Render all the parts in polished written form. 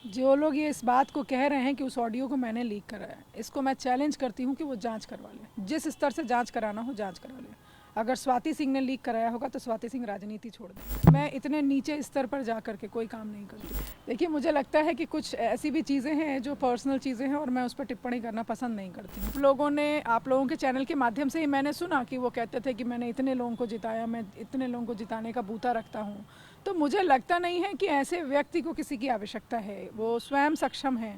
जो लोग ये इस बात को कह रहे हैं कि उस ऑडियो को मैंने लीक करा है, इसको मैं चैलेंज करती हूँ कि वो जांच करवा लें। जिस स्तर से जांच कराना हो जांच करा लें। अगर स्वाति सिंह ने लीक कराया होगा तो स्वाति सिंह राजनीति छोड़ दें। मैं इतने नीचे स्तर पर जा कर के कोई काम नहीं करती। देखिए, मुझे लगता है कि कुछ ऐसी भी चीज़ें हैं जो पर्सनल चीज़ें हैं और मैं उस पर टिप्पणी करना पसंद नहीं करती हूँ। आप लोगों के चैनल के माध्यम से ही मैंने सुना कि वो कहते थे कि मैंने इतने लोगों को जिताया, मैं इतने लोगों को जिताने का बूता रखता हूँ। तो मुझे लगता नहीं है कि ऐसे व्यक्ति को किसी की आवश्यकता है। वो स्वयं सक्षम है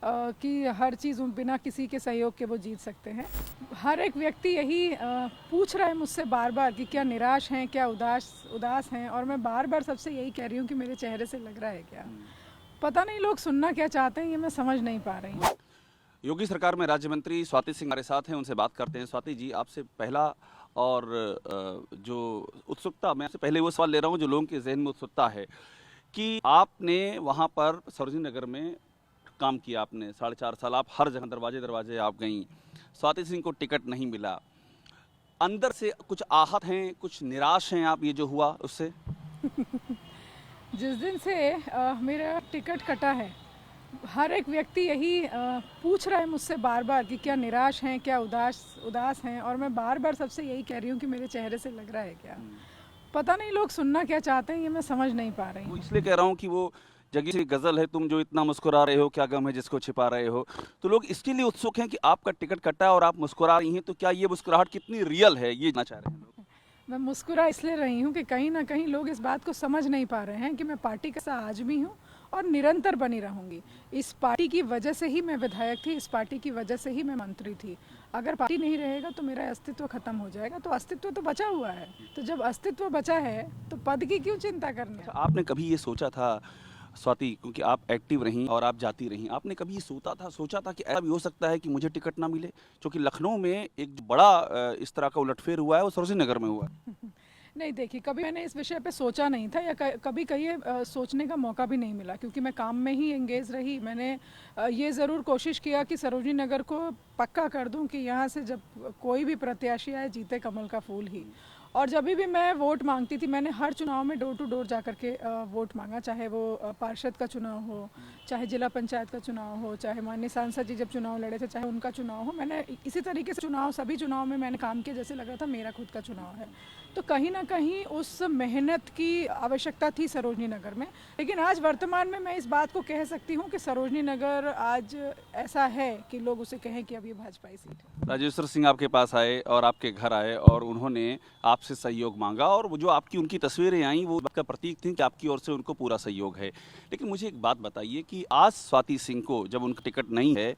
कि हर चीज़ बिना किसी के सहयोग के वो जीत सकते हैं। हर एक व्यक्ति यही पूछ रहा है मुझसे बार बार कि क्या निराश हैं, क्या उदास हैं, और मैं बार बार सबसे यही कह रही हूँ कि मेरे चेहरे से लग रहा है क्या। पता नहीं लोग सुनना क्या चाहते हैं, ये मैं समझ नहीं पा रही हूँ। योगी सरकार में राज्य मंत्री स्वाति सिंह हमारे साथ हैं, उनसे बात करते हैं। स्वाति जी, आपसे पहला और जो उत्सुकता, मैं आपसे पहले वो सवाल ले रहा हूँ जो लोगों के जहन में उत्सुकता है कि आपने वहाँ पर सरोजिनी नगर में काम किया, आपने 4.5 साल आप हर जगह दरवाजे दरवाजे आप गईं, स्वाति सिंह को टिकट नहीं मिला। अंदर से कुछ आहत हैं, कुछ निराश हैं आप ये जो हुआ उससे? जिस दिन से मेरा टिकट कटा है, हर एक व्यक्ति यही पूछ रहा है मुझसे बार बार कि क्या निराश हैं, क्या उदास हैं, और मैं बार बार सबसे यही कह रही हूँ कि मेरे चेहरे से लग रहा है क्या। पता नहीं लोग सुनना क्या चाहते हैं, ये मैं समझ नहीं पा रही हूँ। इसलिए कह रहा हूँ कि वो जगह से गजल है, तुम जो इतना मुस्कुरा रहे हो क्या गम है जिसको छिपा रहे हो, तो लोग इसके लिए उत्सुक हैं कि आपका टिकट कटा है और आप मुस्कुरा रही हैं, तो क्या ये मुस्कुराहट कितनी रियल है, ये जानना चाह रहे हैं लोग। मैं मुस्कुरा इसलिए रही हूँ कि कहीं ना कहीं लोग इस बात को समझ नहीं पा रहे हैं कि मैं पार्टी का हिस्सा आज भी हूँ और निरंतर बनी रहूंगी। इस पार्टी की वजह से ही मैं विधायक थी, इस पार्टी की वजह से ही मैं मंत्री थी। अगर पार्टी नहीं रहेगा तो मेरा अस्तित्व खत्म हो जाएगा। तो अस्तित्व तो बचा हुआ है, तो जब अस्तित्व बचा है तो पद की क्यों चिंता करनी। अच्छा, आपने कभी ये सोचा था स्वाति, क्योंकि आप एक्टिव रहीं और आप जाती रहीं, आपने कभी ये सोचा था कि ऐसा भी हो सकता है कि मुझे टिकट ना मिले? क्योंकि लखनऊ में एक जो बड़ा इस तरह का उलटफेर हुआ है वो सरोजिनी नगर में हुआ है। नहीं, देखिए, कभी मैंने इस विषय पे सोचा नहीं था, या कभी कहीं सोचने का मौका भी नहीं मिला, क्योंकि मैं काम में ही एंगेज रही। मैंने ये ज़रूर कोशिश किया कि सरोजिनी नगर को पक्का कर दूं कि यहाँ से जब कोई भी प्रत्याशी आए, जीते कमल का फूल ही। और जब भी मैं वोट मांगती थी, मैंने हर चुनाव में डोर टू डोर जा कर के वोट मांगा, चाहे वो पार्षद का चुनाव हो, चाहे जिला पंचायत का चुनाव हो, चाहे माननीय सांसद जी जब चुनाव लड़े थे चाहे उनका चुनाव हो। मैंने इसी तरीके से सभी चुनाव में मैंने काम किया, जैसे लग रहा था मेरा खुद का चुनाव है। तो कहीं ना कहीं उस मेहनत की आवश्यकता थी सरोजनी नगर में। लेकिन आज वर्तमान में मैं इस बात को कह सकती हूँ कि सरोजनी नगर आज ऐसा है कि लोग उसे कहें कि अब ये भाजपाई सीट है। राजेश्वर सिंह आपके पास आए और आपके घर आए और उन्होंने आपसे सहयोग मांगा, और वो जो आपकी उनकी तस्वीरें आई वो बात का प्रतीक थी कि आपकी ओर से उनको पूरा सहयोग है। लेकिन मुझे एक बात बताइए कि आज स्वाति सिंह को जब उनका टिकट नहीं है,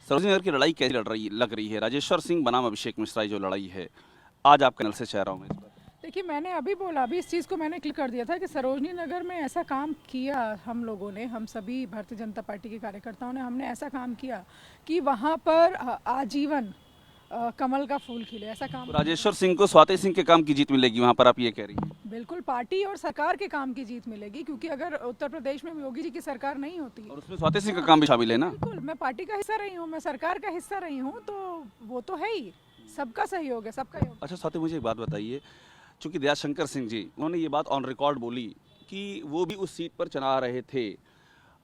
सरोजिनी नगर की लड़ाई कैसी लग रही है? राजेश्वर सिंह बनाम अभिषेक मिश्रा जो लड़ाई है, आज आपके नल से चाह रहा हूँ मैं इस पर। देखिए, मैंने अभी बोला, अभी इस चीज़ को मैंने क्लिक कर दिया था कि सरोजनी नगर में ऐसा काम किया हम लोगों ने, हम सभी भारतीय जनता पार्टी के कार्यकर्ताओं ने, हमने ऐसा काम किया कि वहाँ पर आजीवन कमल का फूल खिले, ऐसा काम। तो राजेश्वर सिंह को स्वाति सिंह के काम की जीत मिलेगी वहाँ पर, आप ये कह रही हैं? बिल्कुल, पार्टी और सरकार के काम की जीत मिलेगी, क्योंकि अगर उत्तर प्रदेश में योगी जी की सरकार नहीं होती और उसमें स्वाति सिंह का काम भी शामिल है ना? बिल्कुल, मैं पार्टी का हिस्सा रही हूँ, मैं सरकार का हिस्सा रही हूँ, तो वो तो है ही, सबका सहयोग है, सबका योग। अच्छा स्वाति, मुझे एक बात बताइए, चूंकि दयाशंकर सिंह जी उन्होंने ये बात ऑन रिकॉर्ड बोली कि वो भी उस सीट पर चला रहे थे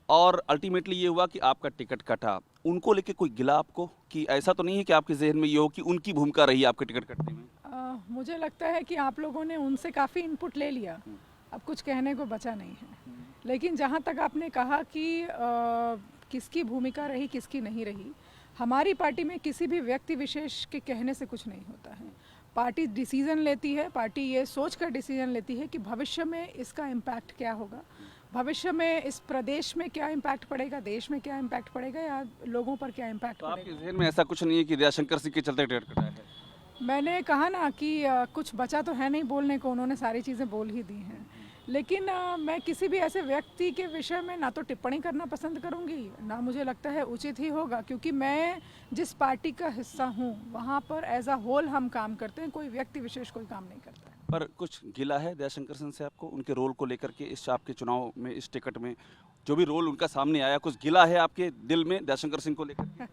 और अल्टीमेटली ये हुआ कि आपका टिकट कटा, उनको लेके कोई गिला आपको? कि ऐसा तो नहीं है कि आपके जहन में ये हो कि उनकी भूमिका रही आपके टिकट कटने में? मुझे लगता है कि आप लोगों ने उनसे काफ़ी इनपुट ले लिया, अब कुछ कहने को बचा नहीं है। लेकिन जहाँ तक आपने कहा कि किसकी भूमिका रही किसकी नहीं रही, हमारी पार्टी में किसी भी व्यक्ति विशेष के कहने से कुछ नहीं होता है। पार्टी डिसीज़न लेती है, पार्टी ये सोच कर डिसीज़न लेती है कि भविष्य में इसका इम्पैक्ट क्या होगा, भविष्य में इस प्रदेश में क्या इम्पैक्ट पड़ेगा, देश में क्या इम्पैक्ट पड़ेगा, या लोगों पर क्या इम्पैक्ट तो पड़ेगा। आपके जहन में ऐसा कुछ नहीं है कि दयाशंकर सिंह के चलते टिकट कटा है? मैंने कहा ना कि कुछ बचा तो है नहीं बोलने को, उन्होंने सारी चीज़ें बोल ही दी हैं। लेकिन मैं किसी भी ऐसे व्यक्ति के विषय में ना तो टिप्पणी करना पसंद करूंगी, ना मुझे लगता है उचित ही होगा, क्योंकि मैं जिस पार्टी का हिस्सा हूं वहां पर एज अ होल हम काम करते हैं, कोई व्यक्ति विशेष कोई काम नहीं करता है। पर कुछ गिला है दयाशंकर सिंह से आपको उनके रोल को लेकर के, इस आपके चुनाव में, इस टिकट में जो भी रोल उनका सामने आया, कुछ गिला है आपके दिल में दयाशंकर सिंह को लेकर?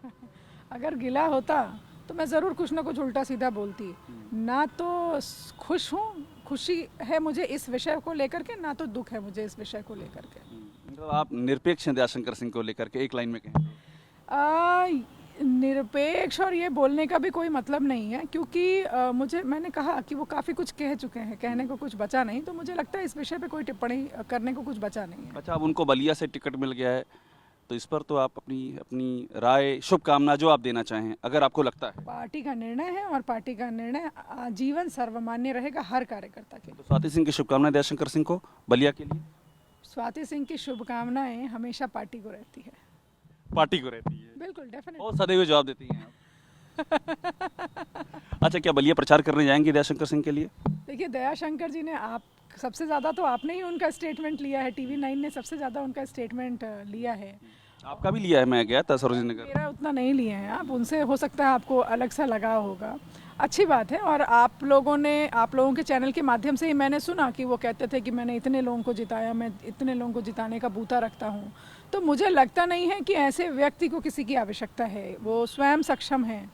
अगर गिला होता तो मैं ज़रूर कुछ ना कुछ उल्टा सीधा बोलती। ना तो खुश हूँ, खुशी है मुझे इस विषय को लेकर के, ना तो दुख है मुझे इस विषय को लेकर के। मतलब आप निरपेक्ष हैं दयाशंकर सिंह को लेकर के, एक लाइन में कहें? निरपेक्ष और ये बोलने का भी कोई मतलब नहीं है, क्योंकि मैंने कहा कि वो काफ़ी कुछ कह चुके हैं, कहने को कुछ बचा नहीं, तो मुझे लगता है इस विषय पे कोई टिप्पणी करने को कुछ बचा नहीं है। अच्छा, अब उनको बलिया से टिकट मिल गया है, तो इस पर तो आप अपनी अपनी राय, शुभकामना जो आप देना चाहें, अगर आपको लगता है। पार्टी का निर्णय है और पार्टी का निर्णय आजीवन सर्वमान्य रहेगा हर कार्यकर्ता के लिए। तो स्वाति सिंह की शुभकामनाएं दयाशंकर सिंह को बलिया के लिए? स्वाति सिंह की शुभकामनाएं हमेशा पार्टी को रहती है। पार्टी को रहती है? बिल्कुल, डेफिनेटली। बहुत सदैव जवाब देती हैं आप। अच्छा, क्या बलिया प्रचार करने जाएंगे दयाशंकर सिंह के लिए? देखिए, दयाशंकर जी ने, आप सबसे ज़्यादा तो आपने ही उनका स्टेटमेंट लिया है, TV9 ने सबसे ज़्यादा उनका स्टेटमेंट लिया है। आपका भी लिया है, मैं गया था सरोजिनी नगर। मेरा उतना नहीं लिए हैं आप, उनसे हो सकता है आपको अलग सा लगाव होगा। अच्छी बात है, और आप लोगों के चैनल के माध्यम से ही मैंने सुना कि वो कहते थे कि मैंने इतने लोगों को जिताया, मैं इतने लोगों को जिताने का बूता रखता हूँ। तो मुझे लगता नहीं है कि ऐसे व्यक्ति को किसी की आवश्यकता है। वो स्वयं सक्षम हैं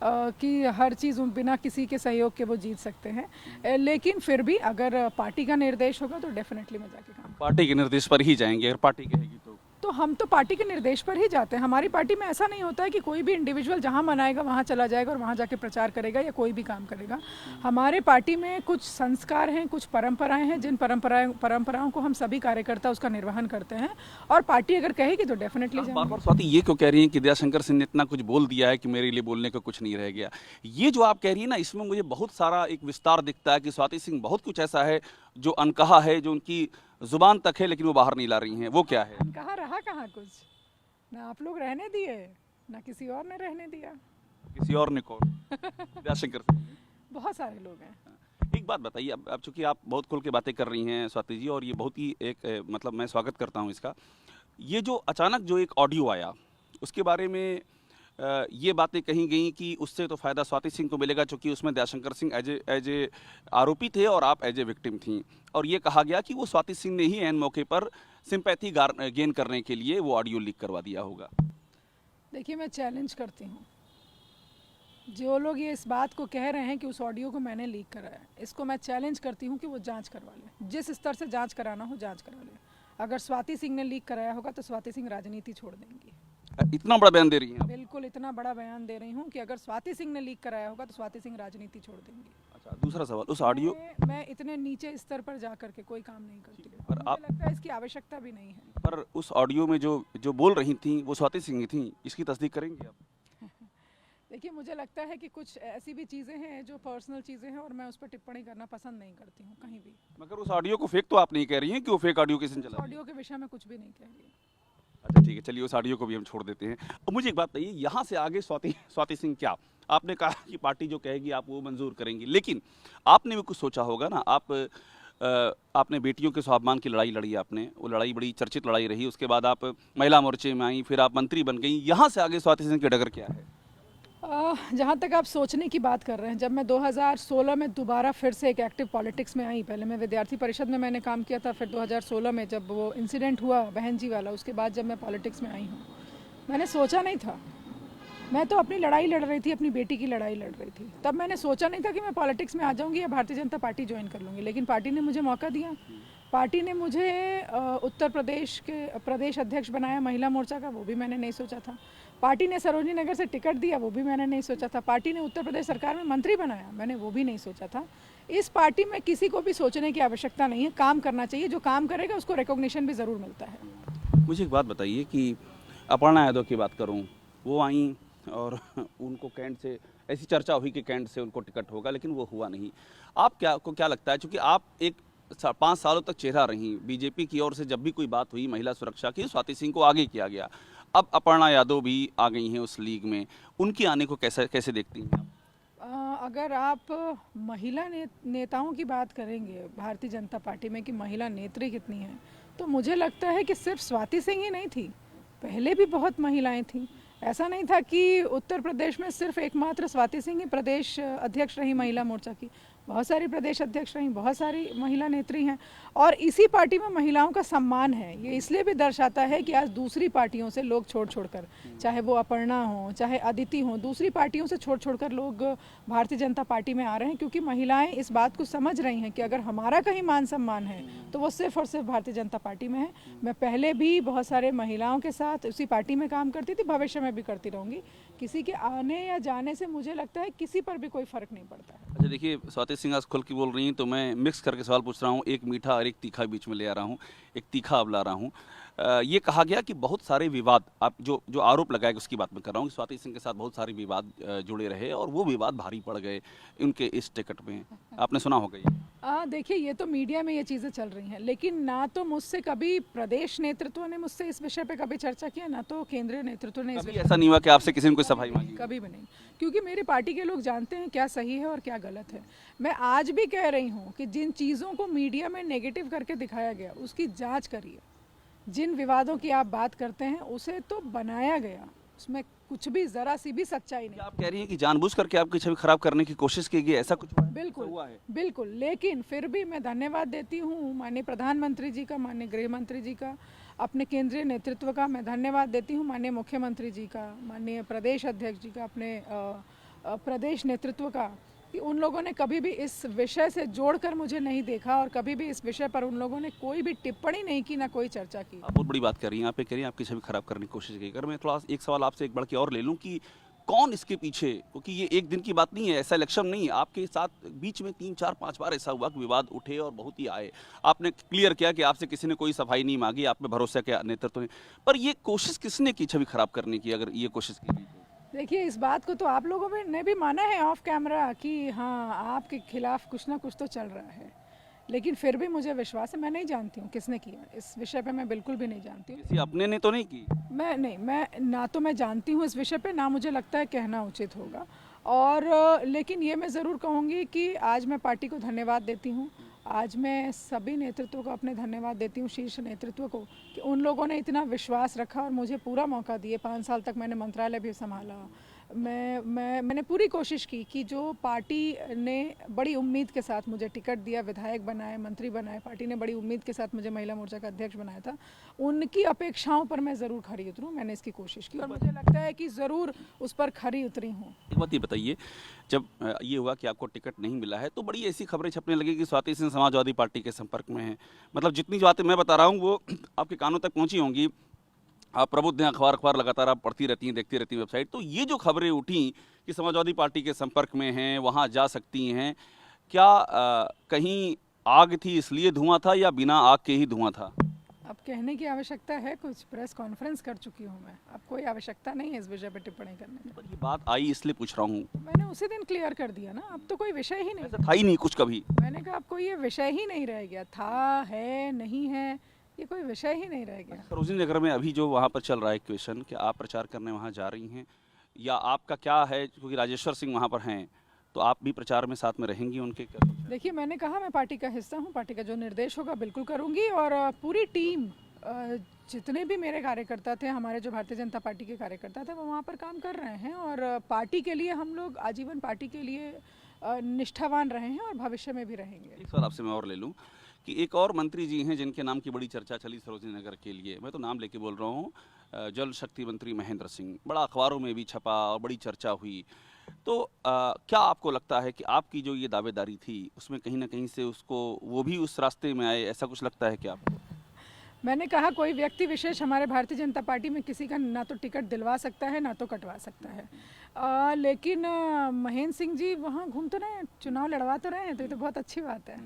कि हर चीज़ बिना किसी के सहयोग के वो जीत सकते हैं। लेकिन फिर भी अगर पार्टी का निर्देश होगा तो डेफिनेटली मैं जाके काम। पार्टी के निर्देश पर ही जाएंगे अगर पार्टी कहेगी तो हम तो पार्टी के निर्देश पर ही जाते हैं। हमारी पार्टी में ऐसा नहीं होता है कि कोई भी इंडिविजुअल जहां मनाएगा वहां चला जाएगा और वहां जाके प्रचार करेगा या कोई भी काम करेगा। हमारे पार्टी में कुछ संस्कार हैं, कुछ परंपराएं हैं, जिन परंपराओं को हम सभी कार्यकर्ता उसका निर्वहन करते हैं, और पार्टी अगर कहेगी तो डेफिनेटली जाएंगे। बार बार स्वाति ये क्यों कह रही हैं कि दयाशंकर सिंह ने इतना कुछ बोल दिया है कि मेरे लिए बोलने का कुछ नहीं रह गया? ये जो आप कह रही है ना, इसमें मुझे बहुत सारा एक विस्तार दिखता है कि स्वाति सिंह बहुत कुछ ऐसा है जो अनकहा है, जो उनकी जुबान तक है लेकिन वो बाहर नहीं ला रही हैं। वो क्या है? कहाँ रहा, कहाँ कुछ ना आप लोग रहने दिए, ना किसी और ने रहने दिया। किसी और ने कौन? दयाशंकर सिंह। बहुत सारे लोग हैं। एक बात बताइए, अब चूंकि आप बहुत खुल के बातें कर रही हैं स्वाति जी, और ये बहुत ही एक मतलब मैं स्वागत करता हूँ इसका। ये जो अचानक जो एक ऑडियो आया, उसके बारे में ये बातें कही गई कि उससे तो फ़ायदा स्वाति सिंह को मिलेगा, चूँकि उसमें दयाशंकर सिंह एज ए आरोपी थे और आप एज ए विक्टिम थी, और ये कहा गया कि वो स्वाति सिंह ने ही एन मौके पर सिंपैथी गेन करने के लिए वो ऑडियो लीक करवा दिया होगा। देखिए, मैं चैलेंज करती हूँ, जो लोग ये इस बात को कह रहे हैं कि उस ऑडियो को मैंने लीक कराया, इसको मैं चैलेंज करती हूँ कि वो जांच करवा लें। जिस स्तर से जांच कराना हो जांच करा लें। अगर स्वाति सिंह ने लीक कराया होगा तो स्वाति सिंह राजनीति छोड़ देंगी। इतना बड़ा बयान दे रही हैं आप? बिल्कुल, इतना बड़ा बयान दे रही हूँ कि अगर स्वाति सिंह ने लीक कराया होगा तो स्वाति सिंह राजनीति छोड़ देंगी। अच्छा, दूसरा सवाल, उस ऑडियो मैं इतने नीचे स्तर पर जा करके कोई काम नहीं करती हूँ, पर मुझे आप लगता है इसकी आवश्यकता भी नहीं है। पर उस ऑडियो में जो बोल रही थी वो स्वाति सिंह ही थी, इसकी तस्दीक करेंगे आप? देखिए, मुझे लगता है कि कुछ ऐसी भी चीज़ें हैं जो पर्सनल चीज़ें हैं और मैं उस पर टिप्पणी करना पसंद नहीं करती हूँ कहीं भी। मगर उस ऑडियो को फेक तो आप नहीं कह रही हैं कि वो फेक ऑडियो किसी ने चला? ऑडियो के विषय में कुछ भी नहीं कह रही। अच्छा ठीक है, चलिए उस ऑडियो को भी हम छोड़ देते हैं। अब मुझे एक बात बताइए, यहाँ से आगे स्वाति सिंह क्या? आपने कहा कि पार्टी जो कहेगी आप वो मंजूर करेंगी, लेकिन आपने भी कुछ सोचा होगा ना। आपने बेटियों के स्वाभिमान की लड़ाई लड़ी, आपने वो लड़ाई बड़ी चर्चित लड़ाई रही, उसके बाद आप महिला मोर्चे में आई, फिर आप मंत्री बन गई। यहाँ से आगे स्वाति सिंह की डगर क्या है? जहाँ तक आप सोचने की बात कर रहे हैं, जब मैं 2016 में दोबारा फिर से एक एक्टिव पॉलिटिक्स में आई, पहले मैं विद्यार्थी परिषद में मैंने काम किया था, फिर 2016 में जब वो इंसिडेंट हुआ बहन जी वाला, उसके बाद जब मैं पॉलिटिक्स में आई हूँ, मैंने सोचा नहीं था। मैं तो अपनी लड़ाई लड़ रही थी, अपनी बेटी की लड़ाई लड़ रही थी। तब मैंने सोचा नहीं था कि मैं पॉलिटिक्स में आ जाऊँगी या भारतीय जनता पार्टी ज्वाइन कर लूँगी, लेकिन पार्टी ने मुझे मौका दिया। पार्टी ने मुझे उत्तर प्रदेश के प्रदेश अध्यक्ष बनाया महिला मोर्चा का, वो भी मैंने नहीं सोचा था। पार्टी ने सरोजिनी नगर से टिकट दिया, वो भी मैंने नहीं सोचा था। पार्टी ने उत्तर प्रदेश सरकार में मंत्री बनाया, मैंने वो भी नहीं सोचा था। इस पार्टी में किसी को भी सोचने की आवश्यकता नहीं है, काम करना चाहिए। जो काम करेगा उसको रिकॉग्निशन भी ज़रूर मिलता है। मुझे एक बात बताइए कि अपर्णा यादव की बात करूं, वो आई और उनको कैंट से ऐसी चर्चा हुई कि कैंट से उनको टिकट होगा, लेकिन वो हुआ नहीं। आपको क्या लगता है, चूँकि आप एक 5 सालों तक चेहरा रही बीजेपी की ओर से, जब भी कोई बात हुई महिला सुरक्षा की, स्वाति सिंह को आगे किया गया। अब अपर्णा यादव भी आ गई हैं उस लीग में, उनके आने को कैसे देखती हैं आप? अगर आप महिला नेताओं की बात करेंगे भारतीय जनता पार्टी में कि महिला नेत्री कितनी हैं, तो मुझे लगता है कि सिर्फ स्वाति सिंह ही नहीं थी, पहले भी बहुत महिलाएं थीं। ऐसा नहीं था कि उत्तर प्रदेश में सिर्फ एकमात्र स्वाति सिंह ही प्रदेश अध्यक्ष रही महिला मोर्चा की। बहुत सारी प्रदेश अध्यक्ष रहीं, बहुत सारी महिला नेत्री हैं और इसी पार्टी में महिलाओं का सम्मान है। ये इसलिए भी दर्शाता है कि आज दूसरी पार्टियों से लोग छोड़ छोड़कर, चाहे वो अपर्णा हो, चाहे अदिति हो, दूसरी पार्टियों से छोड़ छोड़कर लोग भारतीय जनता पार्टी में आ रहे हैं, क्योंकि महिलाएं इस बात को समझ रही हैं कि अगर हमारा कहीं मान सम्मान है तो वो सिर्फ और सिर्फ भारतीय जनता पार्टी में है। मैं पहले भी बहुत सारे महिलाओं के साथ उसी पार्टी में काम करती थी, भविष्य में भी करती रहूँगी। किसी के आने या जाने से मुझे लगता है किसी पर भी कोई फर्क नहीं पड़ता है। अच्छा देखिए, स्वाति सिंह आज खुल के बोल रही हैं तो मैं मिक्स करके सवाल पूछ रहा हूँ, एक मीठा और एक तीखा बीच में ले आ रहा हूँ, एक तीखा अब ला रहा हूँ। ये कहा गया कि बहुत सारे विवाद, आप जो आरोप लगाए उसकी बात मैं कर रहा हूँ कि स्वाति सिंह के साथ बहुत सारे विवाद जुड़े रहे और वो विवाद भारी पड़ गए उनके इस टिकट में, आपने सुना होगा ये? देखिए, ये तो मीडिया में ये चीज़ें चल रही हैं, लेकिन ना तो मुझसे कभी प्रदेश नेतृत्व ने मुझसे इस विषय पे कभी चर्चा किया, ना तो केंद्रीय नेतृत्व ने इस कभी विषय ऐसा नहीं हुआ कि आपसे किसी ने कोई सफाई मांगी? कभी भी नहीं, क्योंकि मेरी पार्टी के लोग जानते हैं क्या सही है और क्या गलत है। मैं आज भी कह रही हूँ कि जिन चीज़ों को मीडिया में नेगेटिव करके दिखाया गया उसकी जांच करिए। जिन विवादों की आप बात करते हैं उसे तो बनाया गया, उसमें कुछ भी ज़रा सी भी सच्चाई नहीं। आप कह रही हैं कि जानबूझ करके आपकी छवि खराब करने की कोशिश की गई, ऐसा कुछ हुआ है? बिल्कुल हुआ है। बिल्कुल, लेकिन फिर भी मैं धन्यवाद देती हूँ माननीय प्रधानमंत्री जी का, माननीय गृह मंत्री जी का, अपने केंद्रीय नेतृत्व का। मैं धन्यवाद देती हूँ माननीय मुख्यमंत्री जी का, माननीय प्रदेश अध्यक्ष जी का, अपने प्रदेश नेतृत्व का, कि उन लोगों ने कभी भी इस विषय से जोड़कर मुझे नहीं देखा और कभी भी इस विषय पर उन लोगों ने कोई भी टिप्पणी नहीं की, ना कोई चर्चा की। आप बहुत बड़ी बात कर रही हैं, आप ये कह रही हैं आपकी छवि खराब करने की कोशिश की। अगर मैं थोड़ा एक सवाल आपसे एक बढ़ के और ले लूं कि कौन इसके पीछे, क्योंकि ये एक दिन की बात नहीं है, ऐसा इलेक्शन नहीं है, आपके साथ बीच में 3 4 5 बार ऐसा हुआ कि विवाद उठे और बहुत ही आए। आपने क्लियर किया कि आपसे किसी ने कोई सफाई नहीं मांगी, आप पे भरोसा किया नेतृत्व ने, पर ये कोशिश किसने की छवि खराब करने की, अगर ये कोशिश की गई तो? देखिए, इस बात को तो आप लोगों ने भी माना है ऑफ कैमरा कि हाँ, आपके खिलाफ कुछ ना कुछ तो चल रहा है, लेकिन फिर भी मुझे विश्वास है, मैं नहीं जानती हूँ किसने किया। इस विषय पे मैं बिल्कुल भी नहीं जानती हूँ। किसी अपने ने तो नहीं की? मैं ना तो मैं जानती हूँ इस विषय पे, ना मुझे लगता है कहना उचित होगा। और लेकिन ये मैं ज़रूर कहूँगी कि आज मैं पार्टी को धन्यवाद देती हूँ। आज मैं सभी नेतृत्व को अपने धन्यवाद देती हूँ, शीर्ष नेतृत्व को, कि उन लोगों ने इतना विश्वास रखा और मुझे पूरा मौका दिए। 5 साल तक मैंने मंत्रालय भी संभाला। मैंने पूरी कोशिश की कि जो पार्टी ने बड़ी उम्मीद के साथ मुझे टिकट दिया, विधायक बनाए, मंत्री बनाए, पार्टी ने बड़ी उम्मीद के साथ मुझे महिला मोर्चा का अध्यक्ष बनाया था, उनकी अपेक्षाओं पर मैं ज़रूर खरी उतरूँ। मैंने इसकी कोशिश की और मुझे लगता है कि ज़रूर उस पर खरी उतरी हूँ। एक बात ये बताइए, जब ये हुआ कि आपको टिकट नहीं मिला है तो बड़ी ऐसी खबरें छपने लगी कि स्वाति सिंह समाजवादी पार्टी के संपर्क में है। मतलब जितनी बातें मैं बता रहा हूँ वो आपके कानों तक पहुँची होंगी। आप प्रबुद्ध हैं, अखबार लगातार आप पढ़ती रहती हैं, देखती रहती हैं वेबसाइट, तो ये जो खबरें उठी कि समाजवादी पार्टी के संपर्क में हैं, वहाँ जा सकती हैं, क्या कहीं आग थी इसलिए धुआं था या बिना आग के ही धुआं था? अब कहने की आवश्यकता है कुछ? प्रेस कॉन्फ्रेंस कर चुकी हूँ मैं, अब कोई आवश्यकता नहीं है इस विषय पर टिप्पणी करने की। पर ये बात आई इसलिए पूछ रहा हूँ। मैंने उसी दिन क्लियर कर दिया ना, अब तो कोई विषय ही नहीं। ऐसा था ही नहीं कुछ कभी। मैंने कहा अब कोई ये विषय ही नहीं रह गया, था, है, नहीं है, ये कोई विषय ही नहीं रह गया। सरोजिनी नगर में अभी जो वहाँ पर चल रहा है क्वेश्चन, कि आप प्रचार करने वहाँ जा रही हैं या आपका क्या है, क्योंकि राजेश्वर सिंह वहाँ पर हैं तो आप भी प्रचार में साथ में रहेंगी उनके? देखिए, मैंने कहा मैं पार्टी का हिस्सा हूँ, पार्टी का जो निर्देश होगा बिल्कुल करूँगी और पूरी टीम, जितने भी मेरे कार्यकर्ता थे, हमारे जो भारतीय जनता पार्टी के कार्यकर्ता थे, वो वहाँ पर काम कर रहे हैं और पार्टी के लिए हम लोग आजीवन पार्टी के लिए निष्ठावान रहे हैं और भविष्य में भी रहेंगे। एक सवाल आपसे मैं और ले लूँ कि एक और मंत्री जी हैं जिनके नाम की बड़ी चर्चा चली सरोजिनी नगर के लिए, मैं तो नाम लेके बोल रहा हूँ, जल शक्ति मंत्री महेंद्र सिंह, बड़ा अखबारों में भी छपा और बड़ी चर्चा हुई, तो क्या आपको लगता है कि आपकी जो ये दावेदारी थी उसमें कहीं ना कहीं से उसको वो भी उस रास्ते में आए, ऐसा कुछ लगता है क्या आपको? मैंने कहा कोई व्यक्ति विशेष हमारे भारतीय जनता पार्टी में किसी का ना तो टिकट दिलवा सकता है ना तो कटवा सकता है, लेकिन महेंद्र सिंह जी वहाँ घूम तो रहे हैं, चुनाव लड़वा तो रहे हैं, तो ये तो बहुत अच्छी बात है।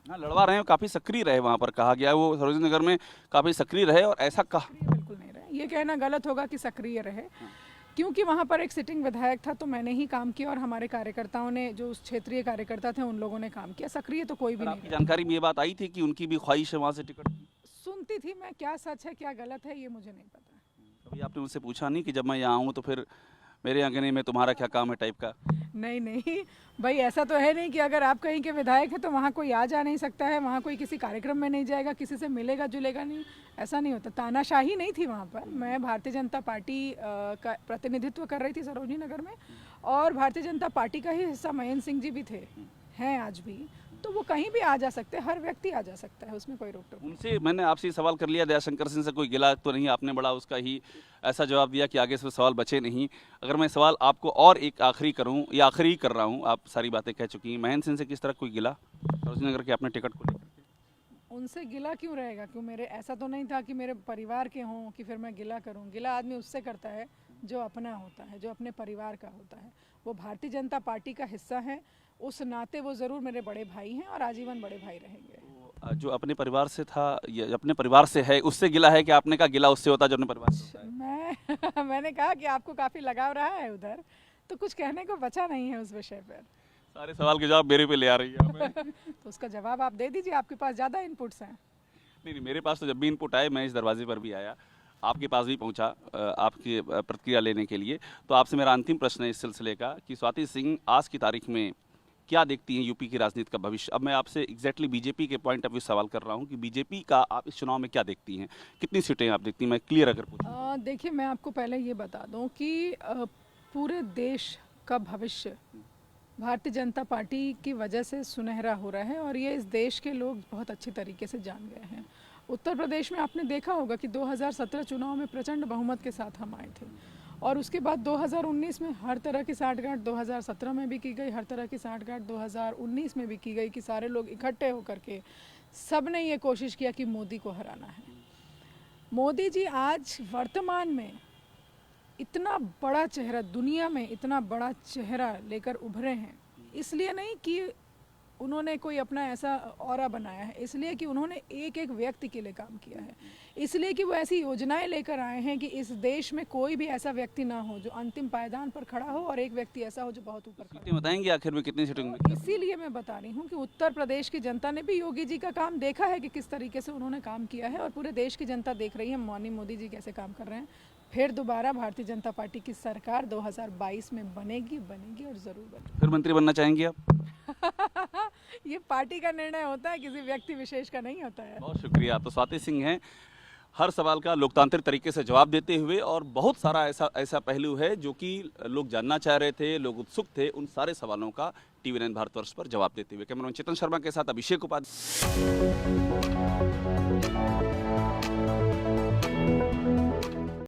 हाँ, लड़वा रहे हैं, काफ़ी सक्रिय रहे, वहाँ पर कहा गया वो सरोजिनी नगर में काफ़ी सक्रिय रहे और ऐसा कहा। बिल्कुल नहीं रहे, ये कहना गलत होगा कि सक्रिय रहे, क्योंकि वहाँ पर एक सिटिंग विधायक था तो मैंने ही काम किया और हमारे कार्यकर्ताओं ने, जो उस क्षेत्रीय कार्यकर्ता थे, उन लोगों ने काम किया। सक्रिय तो कोई भी नहीं। जानकारी में ये बात आई थी कि उनकी भी ख्वाहिश है वहाँ से टिकट? सुनती थी मैं, क्या सच है क्या गलत है ये मुझे नहीं पता। कभी आपने मुझसे पूछा नहीं कि जब मैं यहाँ आऊँ तो फिर मेरे अंगने में तुम्हारा क्या काम है टाइप का? नहीं भाई, ऐसा तो है नहीं कि अगर आप कहीं के विधायक हैं तो वहाँ कोई आ जा नहीं सकता है, वहाँ कोई किसी कार्यक्रम में नहीं जाएगा, किसी से मिलेगा जुलेगा नहीं, ऐसा नहीं होता। तानाशाही नहीं थी वहाँ पर। मैं भारतीय जनता पार्टी का प्रतिनिधित्व कर रही थी सरोजिनी नगर में और भारतीय जनता पार्टी का ही हिस्सा महेंद्र सिंह जी भी थे, हैं आज भी, तो वो कहीं भी आ जा सकते हैं, हर व्यक्ति आ जा सकता है, उसमें कोई रोक टोक नहीं। उनसे मैंने आपसे ये सवाल कर लिया, दयाशंकर सिंह से कोई गिला तो नहीं, आपने बड़ा उसका ही ऐसा जवाब दिया कि आगे से सवाल बचे नहीं। अगर मैं सवाल आपको और एक आखिरी करूं, या आखिरी ही कर रहा हूं, आप सारी बातें कह चुकी हैं, महेंद्र सिंह से किस तरह कोई गिला सरोजनी नगर के अपने टिकट को लेकर? उनसे गिला क्यों रहेगा? क्यों मेरे ऐसा तो नहीं था कि मेरे परिवार के हों कि फिर मैं गिला करूं। गिला आदमी उससे करता है जो अपना होता है, जो अपने परिवार का होता है। वो भारतीय जनता पार्टी का हिस्सा है, उस नाते वो ज़रूर मेरे बड़े भाई हैं और आजीवन बड़े भाई रहेंगे। जो अपने परिवार से था, ये अपने परिवार से है, उससे गिला है कि आपने कहा गिला उससे होता जो अपने परिवार से होता है? मैं मैंने कहा कि आपको काफ़ी लगाव रहा है उधर, तो कुछ कहने को बचा नहीं है उस विषय पर। सारे सवाल के जवाब मेरे पे ले आ रही है हमें। तो उसका जवाब आप दे दीजिए, आपके पास ज़्यादा इनपुट्स हैं। नहीं, मेरे पास तो जब भी इनपुट आए मैं इस दरवाजे पर भी आया, आपके पास भी पहुंचा आपकी प्रतिक्रिया लेने के लिए। तो आपसे मेरा अंतिम प्रश्न है इस सिलसिले का कि स्वाति सिंह आज की तारीख में क्या देखती हैं यूपी की राजनीति का भविष्य? अब मैं आपसे एग्जैक्टली बीजेपी के पॉइंट ऑफ व्यू सवाल कर रहा हूं कि बीजेपी का आप इस चुनाव में क्या देखती हैं? कितनी सीटें आप देखती हैं? मैं क्लियर अगर पूछूं। देखिए, मैं आपको पहले ये बता दूं कि पूरे देश का भविष्य भारतीय जनता पार्टी की वजह से सुनहरा हो रहा है और ये इस देश के लोग बहुत अच्छी तरीके से जान गए हैं। उत्तर प्रदेश में आपने देखा होगा कि 2017 चुनाव में प्रचंड बहुमत के साथ हम आए थे और उसके बाद 2019 में हर तरह की साठगांठ 2017 में भी की गई, हर तरह की साठगांठ 2019 में भी की गई कि सारे लोग इकट्ठे होकर के सब ने ये कोशिश किया कि मोदी को हराना है। मोदी जी आज वर्तमान में इतना बड़ा चेहरा, दुनिया में इतना बड़ा चेहरा लेकर उभरे हैं, इसलिए नहीं कि उन्होंने कोई अपना ऐसा ऑरा बनाया है, इसलिए कि उन्होंने एक एक व्यक्ति के लिए काम किया है, इसलिए कि वो ऐसी योजनाएं लेकर आए हैं कि इस देश में कोई भी ऐसा व्यक्ति ना हो जो अंतिम पायदान पर खड़ा हो और एक व्यक्ति ऐसा हो जो बहुत ऊपर खड़ा हो। सीटें बताएंगे आखिर में कितनी सीटें होंगी? इसीलिए मैं बता रही हूँ कि उत्तर प्रदेश की जनता ने भी योगी जी का काम देखा है कि किस तरीके से उन्होंने काम किया है और पूरे देश की जनता देख रही है माननीय मोदी जी कैसे काम कर रहे हैं। फिर दोबारा भारतीय जनता पार्टी की सरकार 2022 में बनेगी और ज़रूर बनेगी। फिर मंत्री बनना चाहेंगे आप? ये पार्टी का निर्णय होता है, किसी व्यक्ति विशेष का नहीं होता है। बहुत शुक्रिया। तो स्वाति सिंह हैं, हर सवाल का लोकतांत्रिक तरीके से जवाब देते हुए, और बहुत सारा ऐसा पहलू है जो कि लोग जानना चाह रहे थे, लोग उत्सुक थे, उन सारे सवालों का TV9 भारतवर्ष पर जवाब देते हुए। कैमरामैन चेतन शर्मा के साथ अभिषेक उपाध्याय।